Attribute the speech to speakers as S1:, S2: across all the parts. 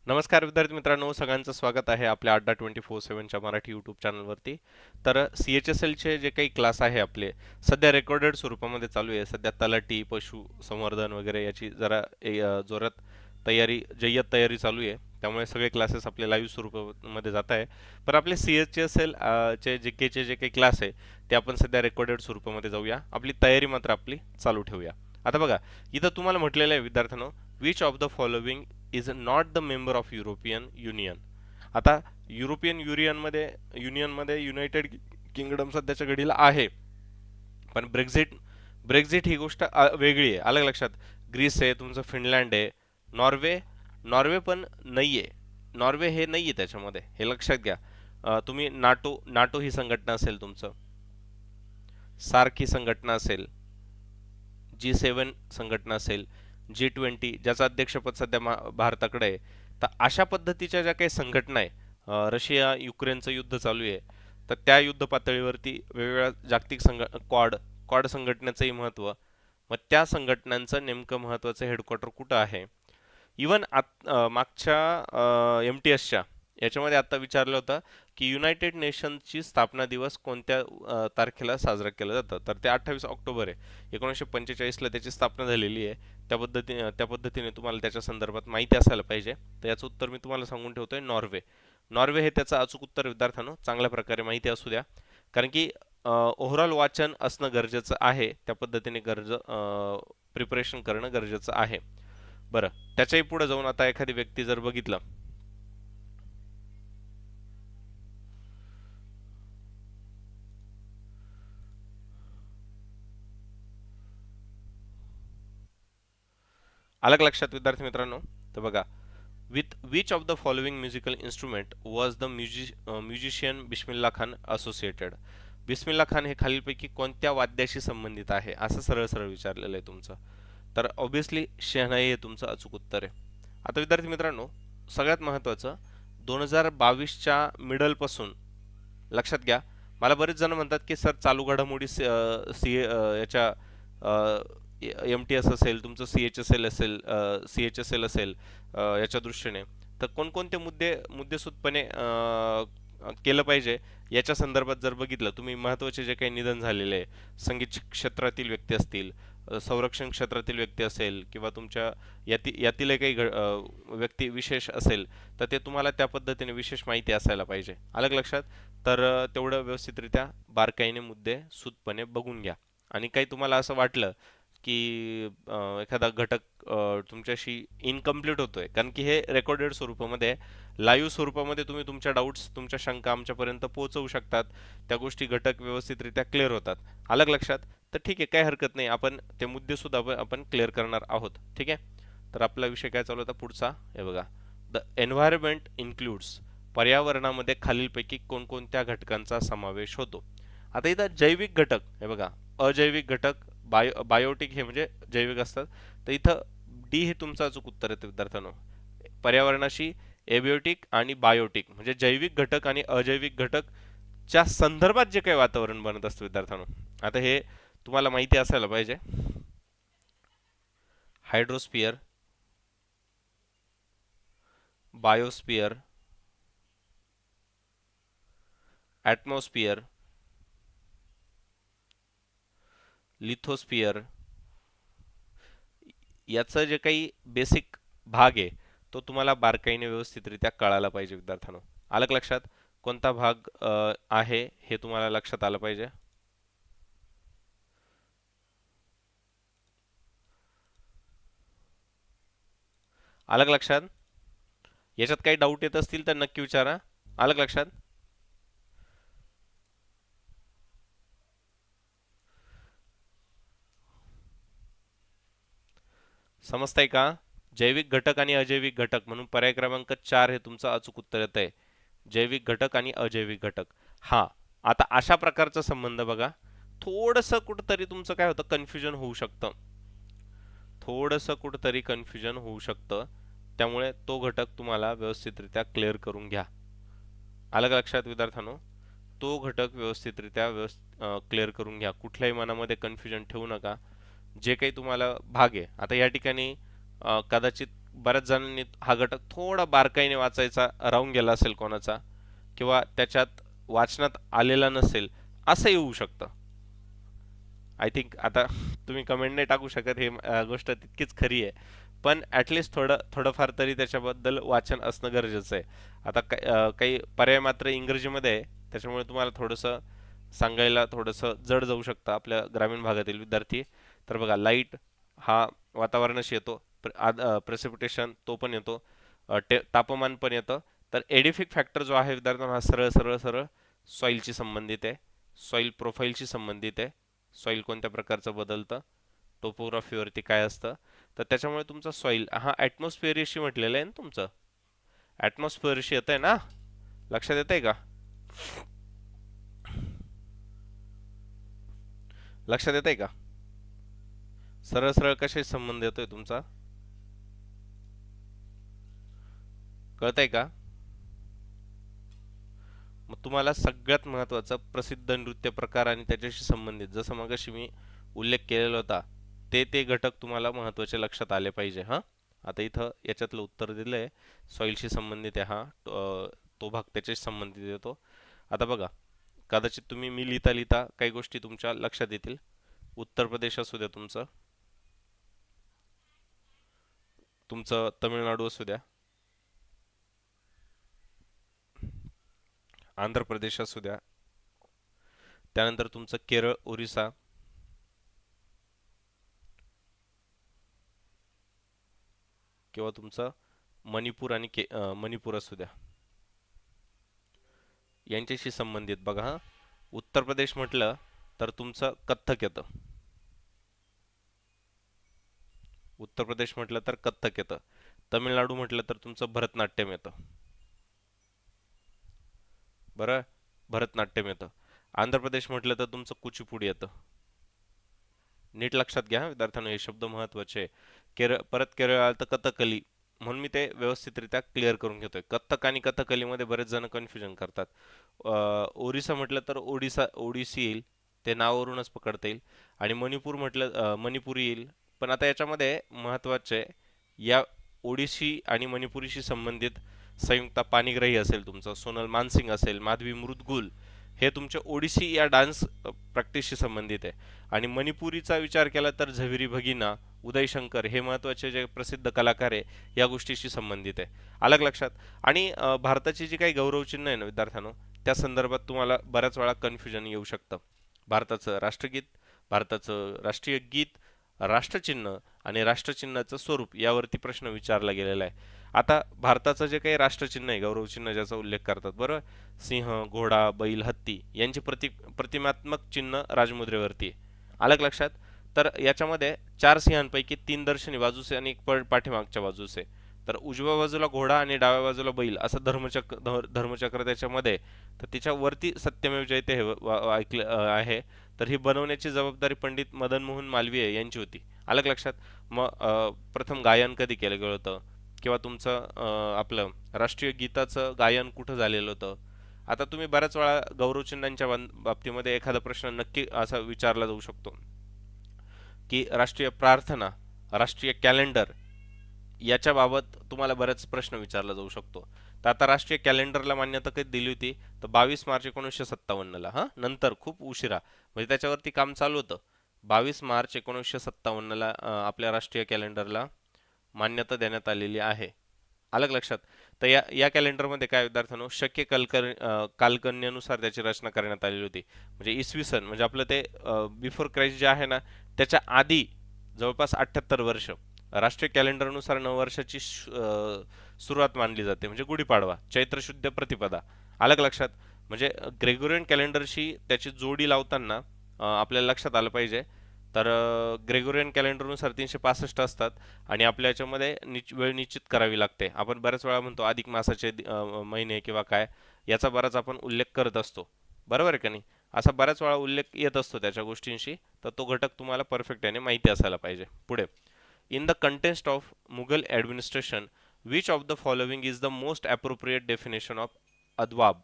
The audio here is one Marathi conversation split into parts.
S1: नमस्कार विद्यार्थी मित्रांनो, सगळ्यांचं स्वागत आहे आपल्या अड्डा 24/7च्या मराठी यूट्यूब चॅनलवरती. तर CHSLचे जे काही क्लास आहे आपले सध्या रेकॉर्डेड स्वरूपामध्ये चालू आहे. सध्या तलाठी, पशु संवर्धन वगैरे याची जरा जोरात तयारी, जय्यत तयारी चालू आहे. त्यामुळे सगळे क्लासेस आपले लाईव्ह स्वरूपामध्ये जात आहे. पण आपले CHSL चे GKचे जे काही क्लास आहे ते आपण सध्या रेकॉर्डेड स्वरूपामध्ये जाऊया. आपली तयारी मात्र आपली चालू ठेवूया. आता बघा, इथं तुम्हाला म्हटलेलं आहे विद्यार्थ्यांनो, which of the following is not the member of European union. आता युरोपियन युनियनमध्ये युनायटेड किंगडम सध्याच्या घडीला आहे, पण ब्रेक्झिट ब्रेक्झिट ही गोष्ट वेगळी आहे. अलग लक्षात. ग्रीस आहे, तुमचं फिनलँड आहे, नॉर्वे नॉर्वे पण नाहीये. नॉर्वे हे नाहीये त्याच्यामध्ये, हे लक्षात घ्या. तुम्ही नाटो नाटो ही संघटना असेल, तुमचं सार्क ही संघटना असेल, G7 संघटना असेल, G20 ज्याचं अध्यक्षपद सध्या भारताकडे आहे. तर अशा पद्धतीच्या ज्या काही संघटना आहे, रशिया युक्रेनचं युद्ध चालू आहे, तर त्या युद्ध पातळीवरती वेगवेगळ्या जागतिक क्वाड क्वाड संघटनेचंही महत्त्व, मग त्या संघटनांचं नेमकं महत्त्वाचं हेडक्वार्टर कुठं आहे. इवन मागच्या MTSच्या याच्यामध्ये आता विचारलं होतं की युनायटेड नेशन्सची स्थापना दिवस कोणत्या तारखेला साजरा केला जातं, तर ते 28 ऑक्टोबर आहे. 1945ला त्याची स्थापना झालेली आहे. त्या पद्धतीने तुम्हाला त्याच्या संदर्भात माहिती असायला पाहिजे. तर याचं उत्तर मी तुम्हाला सांगून ठेवतोय, नॉर्वे. नॉर्वे हे त्याचं अचूक उत्तर विद्यार्थ्यांनो चांगल्या प्रकारे माहिती असू द्या, कारण की ओव्हरऑल वाचन असणं गरजेचं आहे. त्या पद्धतीने प्रिपरेशन करणं गरजेचं आहे. बरं, त्याच्याही पुढे जाऊन आता एखादी व्यक्ती जर बघितलं, अलग लक्षात विद्यार्थी मित्रांनो. तर बघा, with which of the following musical instrument was the musician Bismillah Khan associated. Bismillah Khan हे खालीलपैकी कोणत्या वाद्याशी संबंधित आहे, असं सरळ सरळ विचारलेलं आहे तुमचं. तर ऑब्विसली शहनाई हे तुमचं अचूक उत्तर आहे. आता विद्यार्थी मित्रांनो, सगळ्यात महत्त्वाचं, 2022च्या मिडलपासून लक्षात घ्या. मला बरेच जण म्हणतात की सर, चालू घडामोडी याच्या MTS असेल, तुमचं CHSL असेल, याच्या दृष्टीने तर कोणकोणते मुद्देसूदपणे केलं पाहिजे याच्या संदर्भात जर बघितलं तुम्ही, महत्त्वाचे जे काही निधन झालेले आहे, संगीत क्षेत्रातील व्यक्ती असतील, संरक्षण क्षेत्रातील व्यक्ती असेल, किंवा तुमच्या यातील काही व्यक्ती विशेष असेल, तर ते तुम्हाला त्या पद्धतीने विशेष माहिती असायला पाहिजे. अलग लक्षात. तर तेवढं व्यवस्थितरित्या बारकाईने मुद्दे सूदपणे बघून घ्या. आणि काही तुम्हाला असं वाटलं की एखादा घटक तुमच्याशी इनकम्प्लीट होतोय, कारण की हे रेकॉर्डेड स्वरूपामध्ये, लाईव्ह स्वरूपामध्ये तुम्ही तुमच्या डाऊट्स, तुमच्या शंका आमच्यापर्यंत पोहोचवू शकतात. त्या गोष्टी घटक व्यवस्थितरित्या क्लिअर होतात. अलग लक्षात. तर ठीक आहे, काही हरकत नाही, आपण ते मुद्दे सुद्धा आपण क्लिअर करणार आहोत. ठीक आहे. तर आपला विषय काय चालू होता पुढचा, हे बघा. The environment includes. पर्यावरणामध्ये खालीलपैकी कोणकोणत्या घटकांचा समावेश होतो. आता इथं जैविक घटक, हे बघा, अजैविक घटक, बायोटिक हे म्हणजे जैविक असतात. तर इथं डी हे तुमचं अचूक उत्तर येतं विद्यार्थ्यांनो. पर्यावरणाशी एबियोटिक आणि बायोटिक म्हणजे जैविक घटक आणि अजैविक घटक च्या संदर्भात जे काही वातावरण बनत असतं विद्यार्थ्यांनो, आता हे तुम्हाला माहिती असायला पाहिजे. हायड्रोस्फिअर, बायोस्फिअर, ॲटमॉस्फिअर, लिथोस्फिअर, याचं जे काही बेसिक भाग आहे तो तुम्हाला बारकाईने व्यवस्थितरित्या कळायला पाहिजे विद्यार्थ्यांनो. अलग लक्षात. कोणता भाग आहे हे तुम्हाला लक्षात आलं पाहिजे. अलग लक्षात. याच्यात काही डाऊट येत असतील तर नक्की विचारा. अलग लक्षात. समजताय का. जैविक घटक आणि अजैविक घटक म्हणून पर्याय क्रमांक 4 हे तुमचं अचूक उत्तर येत आहे. जैविक घटक आणि अजैविक घटक. हा, आता अशा प्रकारचा संबंध बघा, थोडंसं कुठंतरी तुमचं काय होतं, कन्फ्युजन होऊ शकतं. थोडंसं कुठंतरी कन्फ्युजन होऊ शकतं. त्यामुळे तो घटक तुम्हाला व्यवस्थितरित्या क्लिअर करून घ्या. अलग लक्षात विद्यार्थ्यांनो. तो घटक व्यवस्थितरित्या क्लिअर करून घ्या. कुठल्याही मनामध्ये कन्फ्युजन ठेवू नका. जे काही तुम्हाला भाग आहे, आता या ठिकाणी कदाचित बऱ्याच जणांनी हा घटक थोडा बारकाईने वाचायचा राहून गेला असेल कोणाचा, किंवा त्याच्यात वाचनात आलेला नसेल, असं येऊ शकतं. आय थिंक आता तुम्ही कमेंट नाही टाकू शकत, हे गोष्ट तितकीच खरी आहे. पण ॲटलिस्ट थोडंफार तरी त्याच्याबद्दल वाचन असणं गरजेचं आहे. आता काही पर्याय मात्र इंग्रजीमध्ये आहे, त्याच्यामुळे तुम्हाला थोडंसं सांगायला थोडंसं जड जाऊ शकतं आपल्या ग्रामीण भागातील विद्यार्थी. तर बघा, लाईट हा वातावरणाशी येतो, प्रेसिपिटेशन तो पण येतो, तापमान पण येतं. तर एडिफिक फॅक्टर जो आहे विद्यार्थ्यांना, हा सरळ सरळ सरळ सॉईलशी संबंधित आहे, सॉईल प्रोफाईलशी संबंधित आहे. सॉईल कोणत्या प्रकारचं बदलतं, टोपोग्राफीवरती काय असतं. तर त्याच्यामुळे तुमचा सॉईल हा ॲटमॉस्फिअरशी म्हटलेलं आहे ना, तुमचं ॲटमॉस्फिअरशी येत आहे ना, लक्षात येत आहे का? लक्षात येत आहे का? सरळ सरळ कशाशी संबंध येतोय तुमचा, कळत आहे का? मग तुम्हाला सगळ्यात महत्त्वाचं प्रसिद्ध नृत्य प्रकार आणि त्याच्याशी संबंधित, जसं मगाशी मी उल्लेख केलेला होता, ते घटक तुम्हाला महत्त्वाचे लक्षात आले पाहिजे. हां, आता इथं याच्यातलं उत्तर दिलं आहे, सॉईलशी संबंधित आहे. हा तो भाग त्याच्याशी संबंधित येतो. आता बघा, कदाचित तुम्ही मी लिहिता लिहिता काही गोष्टी तुमच्या लक्षात येतील. उत्तर प्रदेश असू द्या, तुमचं तुमचं तमिळनाडू असू द्या, आंध्र प्रदेश असू द्या, त्यानंतर तुमचं केरळ, ओरिसा, किंवा तुमचं मणिपूर आणि मणिपूर असू द्या, यांच्याशी संबंधित बघा. हा, उत्तर प्रदेश म्हटलं तर तुमचं कथ्थक येतं. उत्तर प्रदेश म्हटलं तर कथ्थक येतं. तमिळनाडू म्हटलं तर तुमचं भरतनाट्यम येतं. बरं, भरतनाट्यम येतं. आंध्र प्रदेश म्हटलं तर तुमचं कुचिपुडी येतं. नीट लक्षात घ्या विद्यार्थ्यांनो, हे शब्द महत्त्वाचे. परत केरळ आलं तर कथकली, म्हणून मी ते व्यवस्थितरित्या क्लिअर करून घेतोय. कथ्थक आणि कथकलीमध्ये बरेच जण कन्फ्युजन करतात. ओरिसा म्हटलं तर ओडिसी येईल, ते नावावरूनच पकडता येईल. आणि मणिपूर म्हटलं मणिपुरी येईल. पण आता याच्यामध्ये महत्त्वाचे, या ओडिसी आणि मणिपुरीशी संबंधित संयुक्ता पाणिग्राही असेल, तुमचं सोनल मानसिंग असेल, माधवी मुद्गुल, हे तुमच्या ओडिसी या डान्स प्रॅक्टिसशी संबंधित आहे. आणि मणिपुरीचा विचार केला तर झवेरी भगिना, उदय शंकर, हे महत्त्वाचे जे प्रसिद्ध कलाकार आहे, या गोष्टीशी संबंधित आहे. अलग लक्षात. आणि भारताची जी काही गौरवचिन्ह आहे ना विद्यार्थ्यांनो, त्या संदर्भात तुम्हाला बऱ्याच वेळा कन्फ्युजन येऊ शकतं. भारताचं राष्ट्रगीत, भारताचं राष्ट्रीय गीत, राष्ट्रचिन्ह आणि राष्ट्रचिन्हाचं स्वरूप, यावरती प्रश्न विचारला गेलेला आहे. आता भारताचं जे काही राष्ट्रचिन्ह आहे, गौरवचिन्ह ज्याचा उल्लेख करतात, बरोबर, सिंह, घोडा, बैल, हत्ती यांची प्रतिमात्मक चिन्ह राजमुद्रेवरती आहे. अलग लक्षात. तर याच्यामध्ये चार सिंहांपैकी तीन दर्शनी बाजूस आणि एक पाठीमागच्या बाजूस आहे. तर उजव्या बाजूला घोडा आणि डाव्या बाजूला बैल असं धर्मचक्र त्याच्यामध्ये. तर तिच्या वरती सत्यमेव जयते हे ऐकलं आहे. तर ही बनवण्याची जबाबदारी पंडित मदन मोहन मालवीय यांची होती. अलग लक्षात. मग प्रथम गायन कधी केलं गेलं होतं, किंवा तुमचं आपलं राष्ट्रीय गीताचं गायन कुठं झालेलं होतं. आता तुम्ही बऱ्याच वेळा गौरवचिन्हांच्या बाबतीमध्ये एखादा प्रश्न नक्की असा विचारला जाऊ शकतो, की राष्ट्रीय प्रार्थना, राष्ट्रीय कॅलेंडर याच्याबाबत तुम्हाला बरेच प्रश्न विचारला जाऊ शकतो. तर आता राष्ट्रीय कॅलेंडरला मान्यता कधी दिली होती, तर 22 मार्च 1957ला. हां, नंतर खूप उशिरा, म्हणजे त्याच्यावरती काम चालू होतं. 22 मार्च 1957ला आपल्या राष्ट्रीय कॅलेंडरला मान्यता देण्यात आलेली आहे. अलग लक्षात. तर या कॅलेंडरमध्ये काय विद्यार्थ्यांनो, शक्य कालगणनेनुसार त्याची रचना करण्यात आलेली होती. म्हणजे इसवी सन, म्हणजे आपलं ते बिफोर क्राइस्ट जे आहे ना, त्याच्या आधी जवळपास 78 वर्ष राष्ट्रीय कॅलेंडरनुसार नववर्षाची सुरुवात मानली जाते, म्हणजे गुढीपाडवा, चैत्र शुद्ध प्रतिपदा. अलग लक्षात. म्हणजे ग्रेगोरियन कॅलेंडरशी त्याची जोडी लावताना आपल्याला लक्षात आलं पाहिजे. तर ग्रेगोरियन कॅलेंडरनुसार 365 असतात, आणि आपल्या याच्यामध्ये वेळ निश्चित करावी लागते. आपण बऱ्याच वेळा म्हणतो अधिक मासाचे महिने किंवा काय, याचा बराच आपण उल्लेख करत असतो, बरोबर आहे का नाही? असा बऱ्याच वेळा उल्लेख येत असतो त्याच्या गोष्टींशी. तर तो घटक तुम्हाला परफेक्ट याने माहिती असायला पाहिजे. पुढे, in the context of Mughal administration, which of the following is the most appropriate definition of adwab.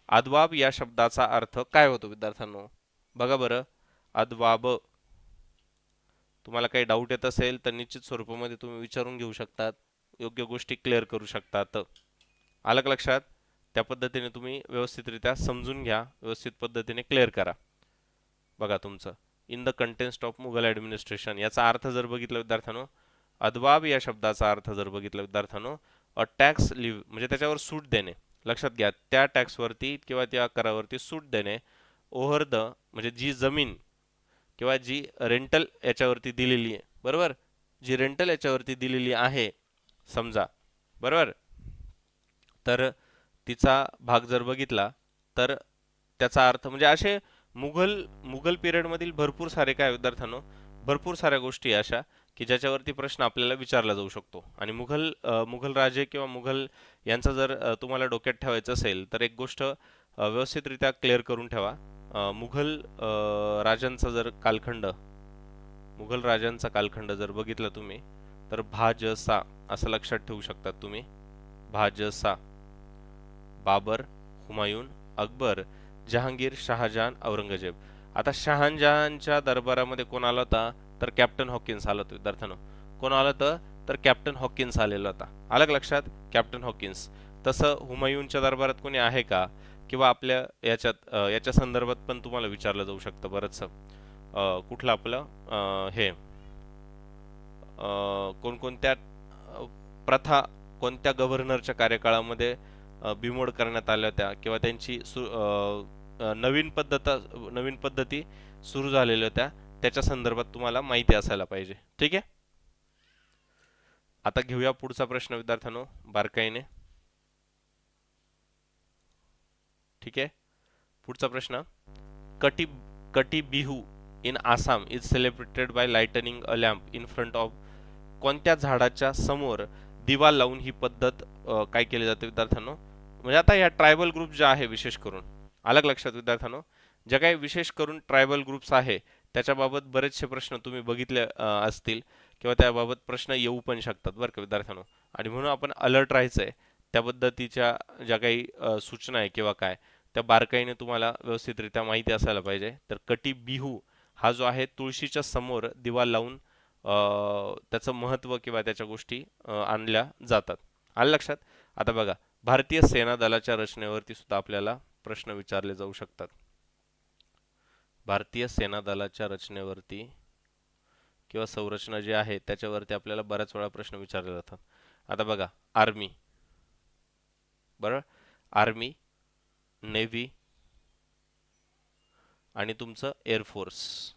S1: अद्वाब या शब्दाचा अर्थ काय होतो विद्यार्थ्यांनो? बघा बरं, अद्वाब. तुम्हाला काही डाऊट येत असेल तर निश्चित स्वरूपामध्ये तुम्ही विचारून घेऊ शकतात. योग्य गोष्टी क्लिअर करू शकतात. आलं का लक्षात? त्या पद्धतीने तुम्ही व्यवस्थितरित्या समजून घ्या, व्यवस्थित पद्धतीने क्लिअर करा. बघा तुमचं in the context of Mughal administration याचा अर्थ जर बघितलं विद्यार्थ्यांनो, अदबाब या शब्दाचा अर्थ जर बघितला विद्यार्थ्यांनो, अ टॅक्स लिव्ह म्हणजे त्याच्यावर सूट देणे. लक्षात घ्या, त्या टॅक्सवरती किंवा त्या करावरती सूट देणे. ओव्हर द म्हणजे जी जमीन किंवा जी रेंटल याच्यावरती दिलेली आहे, बरोबर, जी रेंटल याच्यावरती दिलेली आहे समजा, बरोबर, तर तिचा भाग जर बघितला तर त्याचा अर्थ म्हणजे असे मुघल मुघल पिरियडमधील भरपूर सारे काय विद्यार्थ्यांनो, भरपूर साऱ्या गोष्टी अशा की ज्याच्यावरती प्रश्न आपल्याला विचारला जाऊ शकतो. आणि मुघल राजे किंवा मुघल यांचा जर तुम्हाला डोक्यात ठेवायचं असेल तर एक गोष्ट व्यवस्थितरित्या क्लिअर करून ठेवा. राजांचा जर कालखंड मुघल राजांचा कालखंड जर बघितला तुम्ही तर भाजसा असं लक्षात ठेवू शकतात तुम्ही. भाजसा बाबर, हुमायून, अकबर, जहांगीर, शहाजहान, औरंगजेब. आता शहाजहानच्या दरबारामध्ये कोण आला होता तर कॅप्टन हॉकिन्स आला होता विद्यार्थ्यांनो. कोण आला होता तर कॅप्टन हॉकिन्स आलेला होता. आलं का लक्षात? Captain Hawkins. तसं हुमायूनच्या दरबारात कोणी आहे का किंवा आपल्या याच्या संदर्भात पण तुम्हाला विचारलं जाऊ शकतं बरंचसं. कुठलं आपलं हे कोणकोणत्या प्रथा कोणत्या गव्हर्नरच्या कार्यकाळामध्ये बिमोड करण्यात आल्या होत्या किंवा त्यांची नवीन पद्धती सुरू झालेल्या होत्या, त्याच्या संदर्भात तुम्हाला माहिती असायला पाहिजे. ठीक आहे. आता घेऊया पुढचा प्रश्न विद्यार्थ्यांनो बारकाईने. ठीक आहे. पुढचा प्रश्न, कटी कटी Bihu in Assam is celebrated by lightning a lamp in front of. कोणत्या झाडाच्या समोर दिवा लावून ही पद्धत काय केली जाते विद्यार्थ्यांनो? म्हणजे आता या ट्रायबल ग्रुप ज्या आहे विशेष करून, अलग लक्षात विद्यार्थ्यांनो, ज्या काही विशेष करून ट्रायबल ग्रुप्स आहे त्याच्याबाबत बरेचसे प्रश्न तुम्ही बघितले असतील किंवा त्याबाबत प्रश्न येऊ पण शकतात बरं का विद्यार्थ्यांनो. आणि म्हणून आपण अलर्ट राहायचं आहे. त्या पद्धतीच्या ज्या काही सूचना आहे किंवा काय त्या बारकाईने तुम्हाला व्यवस्थितरित्या माहिती असायला पाहिजे. तर कटी बिहू हा जो आहे तुळशीच्या समोर दिवा लावून त्याचं महत्त्व किंवा त्याच्या गोष्टी आणल्या जातात. आलं लक्षात? आता बघा, भारतीय सेना दलाच्या रचनेवरती सुद्धा आपल्याला प्रश्न विचारले जाऊ शकतात. भारतीय सेना दलाच्या रचनेवरती किंवा संरचना जी आहे त्याच्यावरती आपल्याला बऱ्याच वेळा प्रश्न विचारले जातात. आता बघा, आर्मी, बरोबर, आर्मी, नेव्ही आणि तुमचं एअरफोर्स.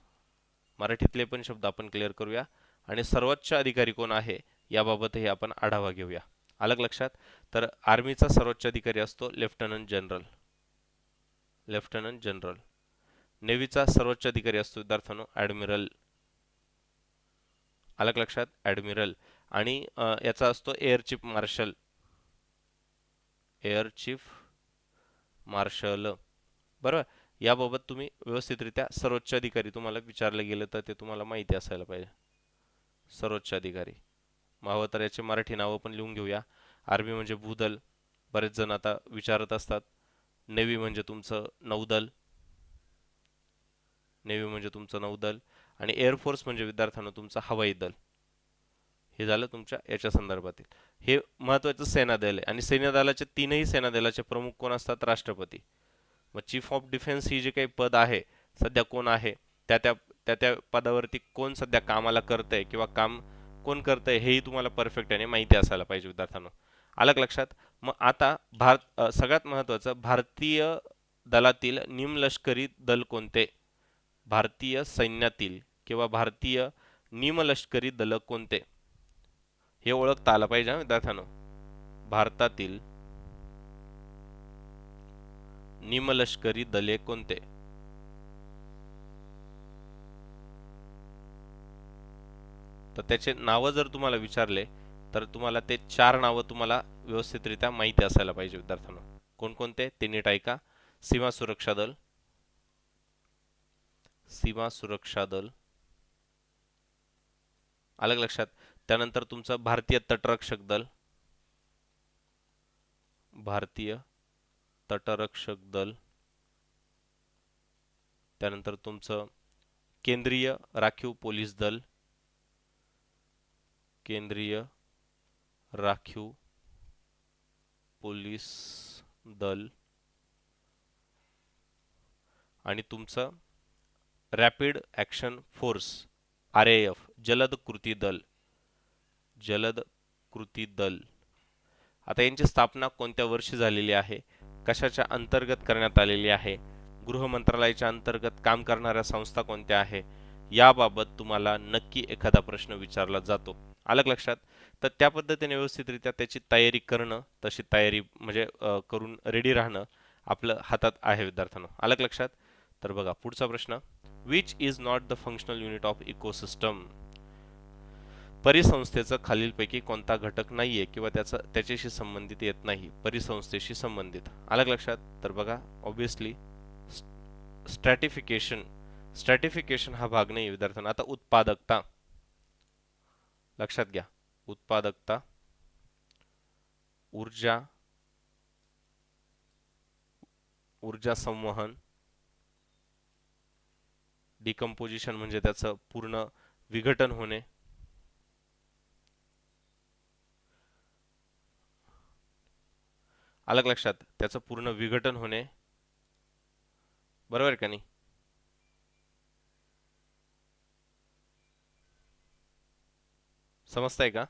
S1: मराठीतले पण शब्द आपण क्लिअर करूया आणि सर्वोच्च अधिकारी कोण आहे याबाबतही आपण आढावा घेऊया. अलग लक्षात? तर आर्मीचा सर्वोच्च अधिकारी असतो लेफ्टनंट जनरल. Lieutenant general. नेव्हीचा सर्वोच्च अधिकारी असतो विद्यार्थ्यांनो ॲडमिरल. अलग लक्षात? ॲडमिरल. आणि याचा असतो air chief marshal. Air chief marshal, बरोबर. याबाबत तुम्ही व्यवस्थितरित्या सर्वोच्च अधिकारी तुम्हाला विचारले गेले तर ते तुम्हाला माहिती असायला पाहिजे. सर्वोच्च अधिकारी हवं तर याचे मराठी नावं पण लिहून घेऊया. आर्मी म्हणजे भूदल, बरेच जण आता विचारत असतात. नेव्ही म्हणजे तुमचं नौदल. नेव्ही म्हणजे तुमचं नौदल. आणि एअरफोर्स म्हणजे विद्यार्थ्यांनो तुमचं हवाई दल. हे झालं तुमच्या याच्या संदर्भातील. हे महत्त्वाचं सेनादल आहे आणि सेनादलाचे तीनही सेनादलाचे प्रमुख कोण असतात? राष्ट्रपती. मग चीफ ऑफ डिफेन्स ही जे काही पद आहे सध्या कोण आहे त्या त्या त्या त्या पदावरती कोण सध्या कामाला करतंय किंवा काम कोण करतंय हेही तुम्हाला परफेक्टने माहिती असायला पाहिजे विद्यार्थ्यांनो. अलग लक्षात? मग आता सगळ्यात महत्त्वाचं, भारतीय दलातील निमलष्करी दल कोणते? भारतीय सैन्यातील किंवा भारतीय निमलष्करी दल कोणते हे ओळखता आलं पाहिजे विद्यार्थ्यांनो. भारतातील निमलष्करी दले कोणते? तर त्याचे नाव जर तुम्हाला विचारले तर तुम्हाला ते 4 नावं तुम्हाला व्यवस्थितरित्या माहिती असायला पाहिजे विद्यार्थ्यांनो. कोणकोणते ते नीट ऐका. सीमा सुरक्षा दल, सीमा सुरक्षा दल, अलग लक्षात. त्यानंतर तुमचं भारतीय तटरक्षक दल, भारतीय तटरक्षक दल. त्यानंतर तुमचं केंद्रीय राखीव पोलीस दल, केंद्रीय राखीव पोलीस दल आणि तुमचं रॅपिड ॲक्शन फोर्स RAF जलद कृती दल. जलद कृती दल. आता यांची स्थापना कोणत्या वर्षी झालेली आहे, कशाच्या अंतर्गत करण्यात आलेली आहे, गृह मंत्रालयाच्या अंतर्गत काम करणाऱ्या संस्था कोणत्या आहे, याबाबत तुम्हाला नक्की एखादा प्रश्न विचारला जातो. आलं लक्षात? तर त्या पद्धतीने व्यवस्थितरित्या त्याची तयारी करणं, तशी तयारी म्हणजे करून रेडी राहणं आपलं हातात आहे विद्यार्थ्यांनो. आलं लक्षात? तर बघा पुढचा प्रश्न, which is not the functional unit of ecosystem. परिसंस्थेचा खालीलपैकी कोणता घटक नाहीये किंवा त्याच्याशी संबंधित येत नाही, परिसंस्थेशी संबंधित. आलं लक्षात? तर बघा ऑब्वियसली स्ट्रॅटिफिकेशन. स्ट्रॅटिफिकेशन हा भाग नाही विद्यार्थ्यांना. आता उत्पादकता लक्षात घ्या. उत्पादकता, ऊर्जा, ऊर्जा संवहन, डिकम्पोजिशन म्हणजे त्याचं पूर्ण विघटन होणे, अलग लक्षात, त्याचं पूर्ण विघटन होणे, बरोबर का नाही. समजताय का?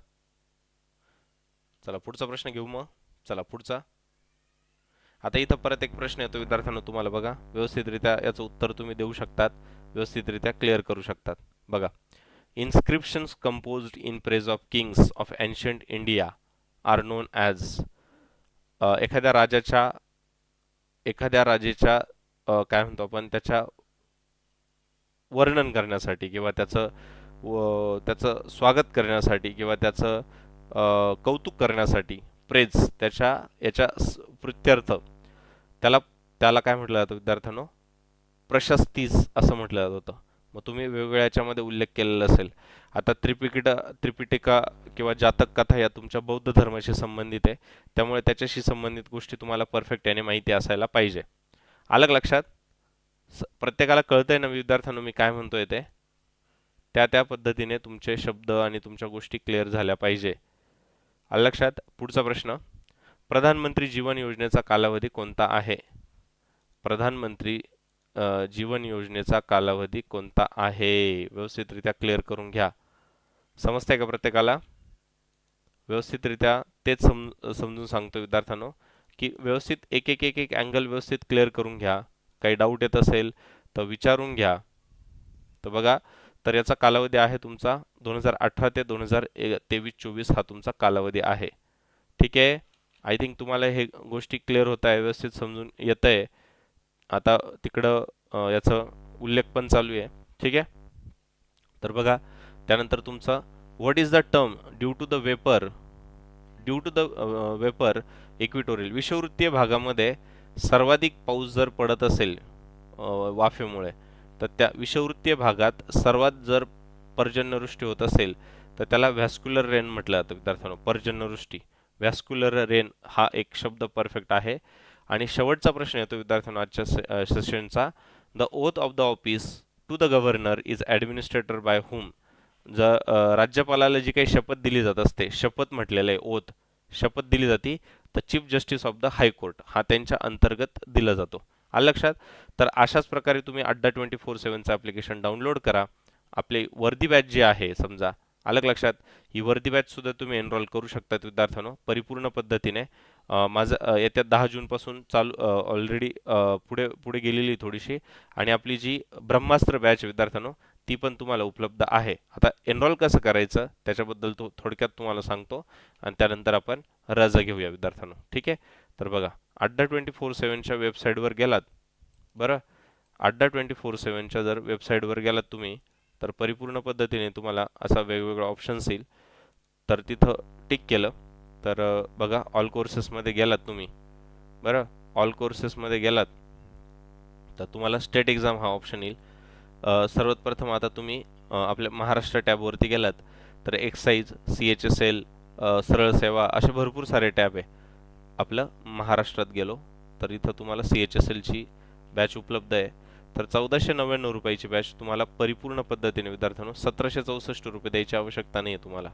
S1: चला पुढचा प्रश्न घेऊ मग. चला पुढचा. आता इथं परत एक प्रश्न येतो विद्यार्थ्यांनो तुम्हाला. बघा व्यवस्थितरित्या याचं उत्तर तुम्ही देऊ शकतात, व्यवस्थितरित्या क्लिअर करू शकतात. बघा, inscriptions composed in praise of kings of ancient India are known as. एखाद्या राजेच्या काय म्हणतो आपण, त्याच्या वर्णन करण्यासाठी किंवा त्याचं स्वागत करण्यासाठी किंवा त्याचं कौतुक करण्यासाठी, प्रेज त्याच्या याच्या प्रित्यर्थ, त्याला त्याला काय म्हटलं जातं विद्यार्थ्यांनो, प्रशस्तीस असं म्हटलं जात होतं. मग तुम्ही वेगवेगळ्या याच्यामध्ये उल्लेख केलेला असेल. आता त्रिपिटिका किंवा जातक कथा या तुमच्या बौद्ध धर्माशी संबंधित आहे, त्यामुळे त्याच्याशी संबंधित गोष्टी तुम्हाला परफेक्ट याने माहिती असायला पाहिजे. अलग लक्षात? प्रत्येकाला कळतंय ना विद्यार्थ्यांनो मी काय म्हणतोय ते? त्या पद्धतीने तुमचे शब्द आणि तुमच्या गोष्टी क्लिअर झाल्या पाहिजे. आलं लक्षात? पुढचा प्रश्न, प्रधानमंत्री जीवन योजनेचा कालावधी कोणता आहे? प्रधानमंत्री जीवन योजनेचा कालावधी कोणता आहे? व्यवस्थितरित्या क्लिअर करून घ्या. समजतंय का प्रत्येकाला? व्यवस्थितरित्या तेच समजून सांगतो विद्यार्थ्यांनो की व्यवस्थित एक एक एक एक अँगल व्यवस्थित क्लिअर करून घ्या. काही डाऊट येत असेल तर विचारून घ्या. तर बघा, तर याचा कालावधी आहे तुमचा 2018 ते 2023-24 हा तुमचा कालावधी आहे. ठीक आहे. आय थिंक तुम्हाला हे गोष्टी क्लिअर होत आहे, व्यवस्थित समजून येत आहे. आता तिकडं याचा उल्लेख पण चालू आहे. ठीक आहे. तर बघा त्यानंतर तुमचा what is the term due to the vapour equatorial. विषुववृत्तीय भागामध्ये सर्वाधिक पाऊस जर पडत असेल वाफेमुळे, तर त्या विषुववृत्तीय भागात सर्वात जर पर्जन्यवृष्टी होत असेल तर त्याला व्हॅस्क्युलर रेन म्हटलं जातं विद्यार्थ्यांनो. पर्जन्यवृष्टी, व्हॅस्क्युलर रेन हा एक शब्द परफेक्ट आहे. आणि शेवटचा प्रश्न येतो विद्यार्थ्यांनो आजच्या सेशनचा, the oath of the office to the governor is administrator by whom. जर राज्यपालाला जी काही शपथ दिली जात असते, शपथ म्हटलेलं आहे ओथ, शपथ दिली जाते, तर chief justice of the high court हा त्यांच्या अंतर्गत दिला जातो. आलं लक्षात? तर अशाच प्रकारे तुम्ही अड्डा 24/7चं ॲप्लिकेशन डाउनलोड करा. आपली वर्दी बॅच जी आहे समजा, आलं लक्षात, ही वर्दी बॅच सुद्धा तुम्ही एनरोल करू शकतात विद्यार्थ्यांनो परिपूर्ण पद्धतीने. माझं येत्या 10 जूनपासून चालू ऑलरेडी पुढे पुढे गेलेली थोडीशी. आणि आपली जी ब्रह्मास्त्र बॅच विद्यार्थ्यांनो ती पण तुम्हाला उपलब्ध आहे. आता एनरोल कसं करायचं त्याच्याबद्दल थोडक्यात तुम्हाला सांगतो आणि त्यानंतर आपण रजा घेऊया विद्यार्थ्यांनो. ठीक आहे. तर बघा, अड्डा 24/7च्या वेबसाईटवर गेलात, बरं, अड्डा 24/7च्या जर वेबसाईटवर गेलात तुम्ही, तर परिपूर्ण पद्धतीने तुम्हाला असा वेगवेगळा ऑप्शन्स येईल. तर तिथं टिक केलं तर बघा ऑल कोर्सेसमध्ये गेलात तुम्ही, बरं, ऑल कोर्सेसमध्ये गेलात तर तुम्हाला स्टेट एक्झाम हा ऑप्शन येईल. सर्वात प्रथम आता तुम्ही आपल्या महाराष्ट्र टॅबवरती गेलात तर एक्साईज, CHSL, सरळ सेवा असे भरपूर सारे टॅब आहे. आपलं महाराष्ट्रात गेलो तर इथं तुम्हाला CHSLची बॅच उपलब्ध आहे. तर 1499 रुपयाची बॅच तुम्हाला परिपूर्ण पद्धतीने विद्यार्थ्यांनो 1764 रुपये द्यायची आवश्यकता नाही आहे तुम्हाला.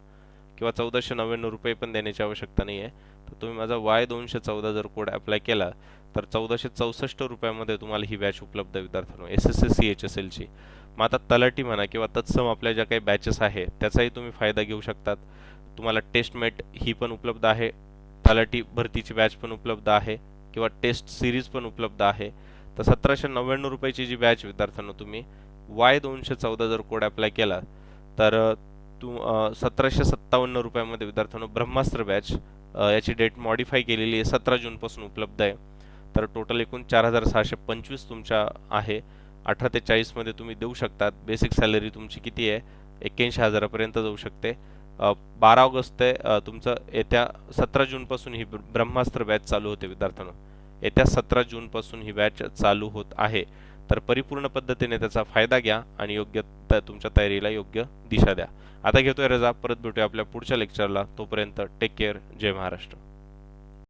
S1: किंवा 1499 रुपये पण देण्याची आवश्यकता नाही आहे. तर तुम्ही माझा Y214 जर कोड अप्लाय केला तर 1464 रुपयामध्ये तुम्हाला ही बॅच उपलब्ध आहे विद्यार्थ्यांनो, SSC CHSL ची. मग आता तलाठी म्हणा किंवा तत्सम आपल्या ज्या काही बॅचेस आहे त्याचाही तुम्ही फायदा घेऊ शकतात. तुम्हाला टेस्टमेट ही पण उपलब्ध आहे, तलाठी भरतीची बॅच पण उपलब्ध आहे किंवा टेस्ट सिरीज पण उपलब्ध आहे. तर 1799 रुपयाची जी बॅच विद्यार्थ्यांनो तुम्ही Y214 जर कोड अप्लाय केला तर 1757 रुपयामध्ये विद्यार्थ्यांनो ब्रह्मास्त्र बॅच, याची डेट मॉडिफाय केलेली आहे, 17 जून पासून उपलब्ध आहे. तर टोटल एकूण 4625 तुमच्या आहे. 18 ते 40 मध्ये तुम्ही देऊ शकतात. बेसिक सॅलरी तुमची किती आहे, 81,000 पर्यंत जाऊ शकते. 12 ऑगस्ट ते तुमचं येत्या 17 जून पासून ही ब्रह्मास्त्र बॅच चालू होते विद्यार्थ्यांनो. येत्या 17 जून पासून ही बॅच चालू होत आहे. तर परिपूर्ण पद्धतीने त्याचा फायदा घ्या आणि योग्य तुमच्या तयारीला योग्य दिशा द्या. आता घेतोय रजा, परत भेटूया आपल्या पुढच्या लेक्चरला. तोपर्यंत टेक केअर. जय महाराष्ट्र.